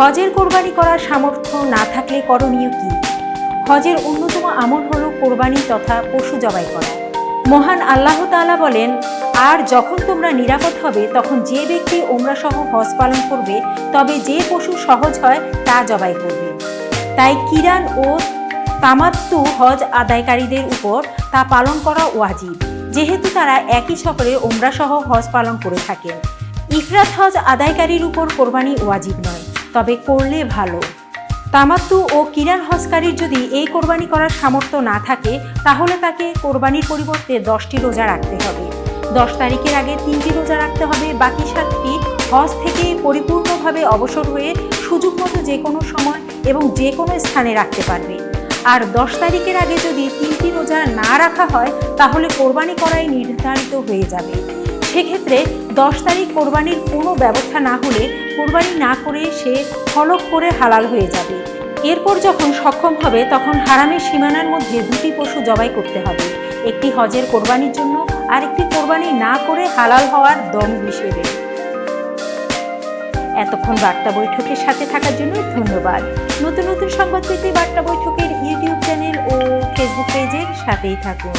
হজের কোরবানি করার সামর্থ্য না থাকলে করণীয় কি? হজের অন্যতম আমল হলো কোরবানি তথা পশু জবাই করা। মহান আল্লাহ তাআলা বলেন, আর যখন তোমরা নিরাপদ হবে তখন যে ব্যক্তি ওমরা সহ হজ পালন করবে তবে যে পশু সহজ হয় তা জবাই করবে। তাই কিরান ও তামাত্তু হজ আদায়কারীদের উপর তা পালন করা ওয়াজিব, যেহেতু তারা একই সফরে ওমরা সহ হজ পালন করে থাকেন। ইফরাত হজ আদায়কারীর উপর কোরবানি ওয়াজিব নয়, তবে করলে ভালো। তামাত্তু ও কিরান হজকারীর যদি এই কোরবানি করার সামর্থ্য না থাকে তাহলে তাকে কোরবানির পরিবর্তে 10টি রোজা রাখতে হবে। 10 তারিখের আগে 3টি রোজা রাখতে হবে, বাকি 7টি হজ থেকে পরিপূর্ণভাবে অবসর হয়ে সুযোগ মতো যে কোনো সময় এবং যে কোনো স্থানে রাখতে পারবে। আর 10 তারিখের আগে যদি 3টি রোজা না রাখা হয় তাহলে কোরবানি করাই নির্ধারিত হয়ে যাবে। সেক্ষেত্রে 10 তারিখ কোরবানির কোনো ব্যবস্থা না হলে কোরবানি না করে সে হলক করে হালাল হয়ে যাবে। এরপর যখন সক্ষম হবে তখন হারামের সীমানার মধ্যে 2টি পশু জবাই করতে হবে, একটি হজের কোরবানির জন্য আর একটি কোরবানি না করে হালাল হওয়ার দম হিসেবে। এতক্ষণ বার্তা বৈঠকের সাথে থাকার জন্য ধন্যবাদ। নতুন নতুন সংবাদ পেতে বার্তা বৈঠকের ইউটিউব চ্যানেল ও ফেসবুক পেজের সাথেই থাকুন।